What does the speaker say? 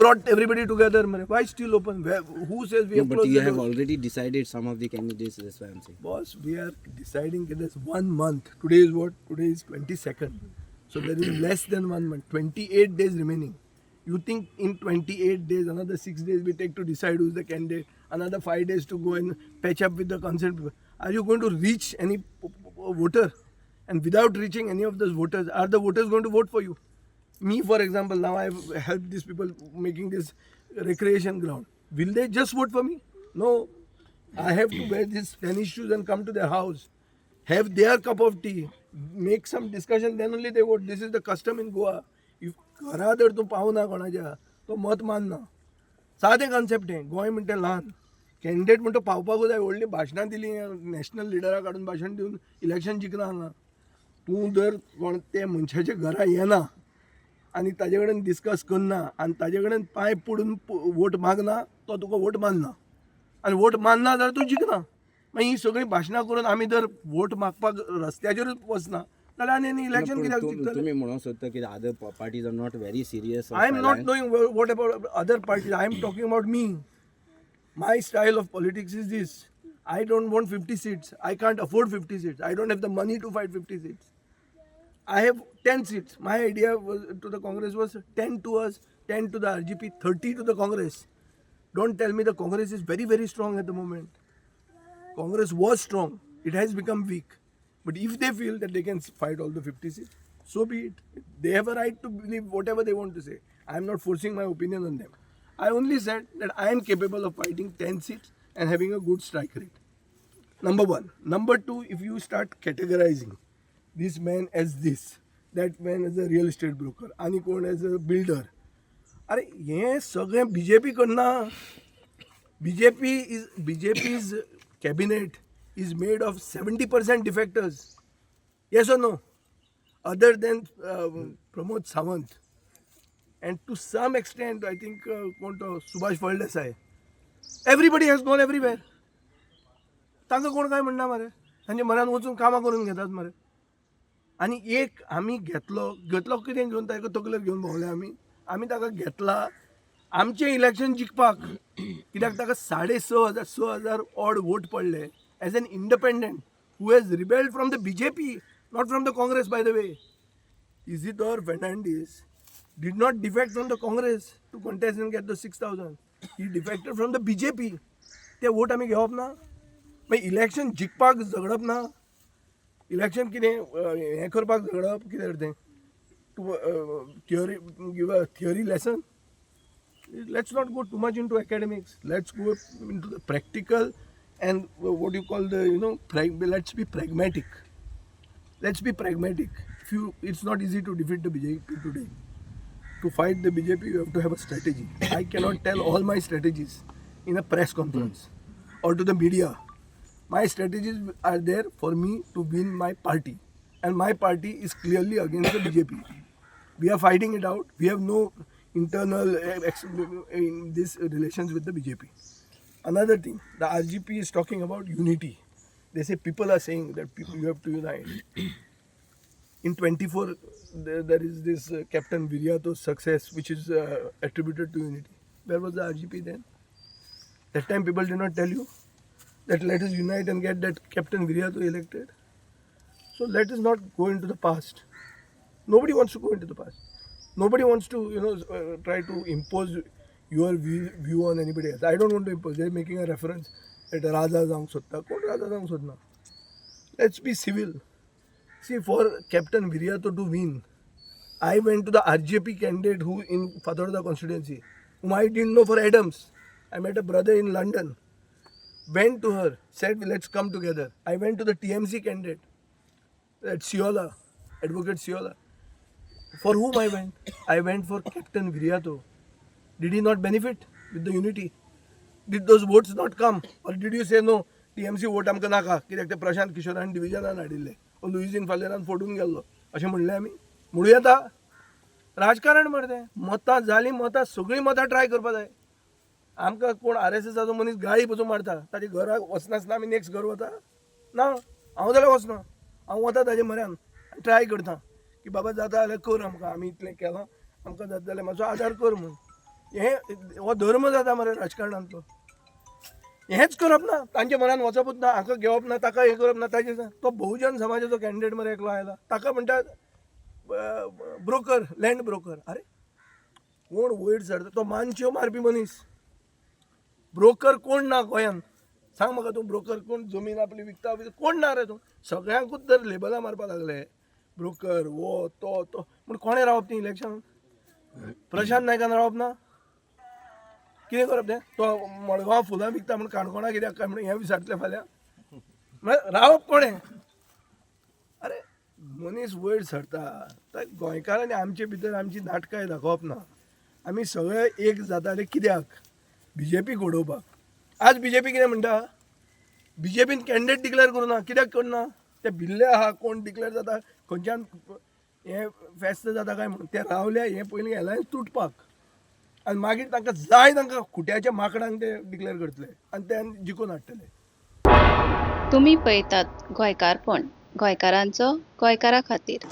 brought everybody together. Why still open? Who says we No, have but closed you the have door? already decided some of the candidates. That's why I'm saying. Boss, we are deciding that there's 1 month. Today is what? Today is 22nd. So there is less than 1 month. 28 days remaining. You think in 28 days, another 6 days we take to decide who's the candidate, another 5 days to go and patch up with the consent people. Are you going to reach any voter? And without reaching any of those voters, are the voters going to vote for you? Me, for example, now I've helped these people making this recreation ground. Will they just vote for me? No. I have to wear these tennis shoes and come to their house, have their cup of tea, make some discussion, then only they vote. This is the custom in Goa. If घरा जर तूं पावना कोणाच्या तो मत मानना. सादें concept आहे. गोंय म्हणटा ल्हान. कॅन्डिडेट म्हणटा पावपाकूच जाय. व्हडली भाशणां दिली नॅशनल लिडरा काडून भाशण दिवन इलेक्शन जिखना हांगा. तूं जर कोण ते मनशाच्या घरा येना आनी ताजे कडेन डिस्कस करना आनी ताजे कडेन पांय पडून वोट मागना तो तुका वोट मानना. आनी वोट मानना जाल्यार तूं जिखना. मागीर ही सगळी भाशणां करून आमी जर वोट मागपाक रस्त्याचेरूच वचना जाल्यार आनी इलेक्शन कित्याक जिखतले? तुम्ही म्हणूंक सोदता की other parties are not very serious. I am not knowing what about other parties. I am talking about me. My style of politics is this. I don't want 50 seats. I can't afford 50 seats. I don't have the money to fight 50 seats. I have 10 seats. My idea was to the Congress was 10 to us, 10 to the RGP, 30 to the Congress. Don't tell me the Congress is very, very strong at the moment. Congress was strong. It has become weak. But if they feel that they can fight all the 50 seats, so be it. They have a right to believe whatever they want to say. I am not forcing my opinion on them. I only said that I am capable of fighting 10 seats and having a good strike rate. Number one. Number two, if you start categorizing this man as this, that man as a real estate broker, आणि कोण as a builder. अरे हे सगळें BJP कडना. BJP's cabinet is made of 70% defectors. Yes or no? Other than Pramod Sawant. And to some extent, I think Subhash Faldesai. Everybody has gone everywhere. तांकां कोण काय म्हणना मरे. तांचे मनान वचून कामां करून घेतात मरे. आनी एक आमी घेतलो कितें घेवन ताका तकलेर घेवन भोंवले आमी ताका घेतला आमचें इलेक्शन जिखपाक. कित्याक ताका 6,500 ऑड वोट पडले as an independent who has rebelled from the BJP, not from the Congress, by the way. Isidore Fernandez did not defect from the Congress to contest and get the 6,000. He defected from the BJP. ते vote आमी घेवप ना. मागीर election जिखपाक झगडप ना. Election कितें हें करपाक झगडप कितें तें theory, give a theory lesson. Let's not go too much into academics. Let's go into the practical and what you call the, let's be pragmatic. Let's be pragmatic. It's not easy to defeat the BJP today. To fight the BJP, you have to have a strategy. I cannot tell all my strategies in a press conference or to the media. My strategies are there for me to win my party. And my party is clearly against the BJP. We are fighting it out. We have no internal in these relations with the BJP. Another thing, the RGP is talking about unity. They say people are saying that you have to unite. In 24, there is this Captain Viriato's success, which is attributed to unity. Where was the RGP then? That time people did not tell you that let us unite and get that Captain Viriato elected. So let us not go into the past. Nobody wants to go into the past. Nobody wants to, try to impose your view on anybody else. I don't want to impose. They're making a reference that Raja Zang Sotta. Kon Raja Zang Sodna? Let's be civil. See, for Captain Viriato to win, I went to the RJP candidate who in Fatarda constituency, whom I didn't know for Adams. I met a brother in London. Went to her, said, let's come together. I went to the TMC candidate at Siola, Advocate Siola. For whom I went? I went for Captain Viriato. Did he not benefit with the unity? Did those votes not come? Or did you say no, TMC vote आमकां नाका कित्याक ते प्रशांत किशोरान डिव्हिजनान हाडिल्ले लुईजीन फालेरान फोडून गेल्लो अशें म्हणलें आमी. म्हणूं येता राजकारण मरे. मतां जालीं मतां सगळीं मतां ट्राय करपा जाय. आमकां कोण RSSाचो मनीस गाळी पसून मारता ताजे घरा वचनासतना आमी नेक्स्ट घर वता ना. हांव जाल्यार वचना. हांव वता ताजे म्हऱ्यान ट्राय करता की बाबा जाता जाल्यार कर आमकां. आमी इतलें केलां आमकां जाता जाल्यार मातसो आदार कर म्हूण. हे हो धर्म जाता मरे राजकारणांतलो हेच करप ना तांच्या मनान वचपूच ना हाका घेवप ना ताका हे करप ना ताचे तो बहुजन समाजाचो कॅन्डिडेट मरे एकलो आयला ताका म्हणटा ब्रोकर लँड ब्रोकर अरे कोण वयर चडटा तो मानच्यो मारपी मनीस ब्रोकर कोण ना गोंयान सांग म्हाका तूं ब्रोकर कोण जमीन आपली विकता कोण ना रे तूं सगळ्यांकूच जर लेबलां मारपाक लागले ब्रोकर वो तो म्हण कोणें रावप ती इलेक्शन प्रशांत नायकान रावप ना कितें करप तें तो मडगांव फुलां विकता म्हण काणकोणा कित्याक काय म्हण हें विचारतलें फाल्यां म्हळ्यार रावप कोणें अरे मनीस वयर सरता तर गोंयकारांनी आमचे भितर आमची नाटकां दाखोवप ना आमी सगळे एक जाताले कित्याक BJP घडोवपाक आज BJP कितें म्हणटा BJPन कॅन्डिडेट डिक्लेअर करूना कित्याक करना ते भिल्ले आहा कोण डिक्लेअर जाता खंयच्यान हें फेस्त जाता काय म्हणून ते रावल्या हें पयलीं एलायन्स तुटपाक आनी मागीर तांकां जाय तांकां खुट्याच्या माकडांक ते डिक्लेअर करतले आनी ते जिखून हाडटले. तुम्ही पळयतात गोंयकारपण गोंयकारांचो गोंयकारा खातीर.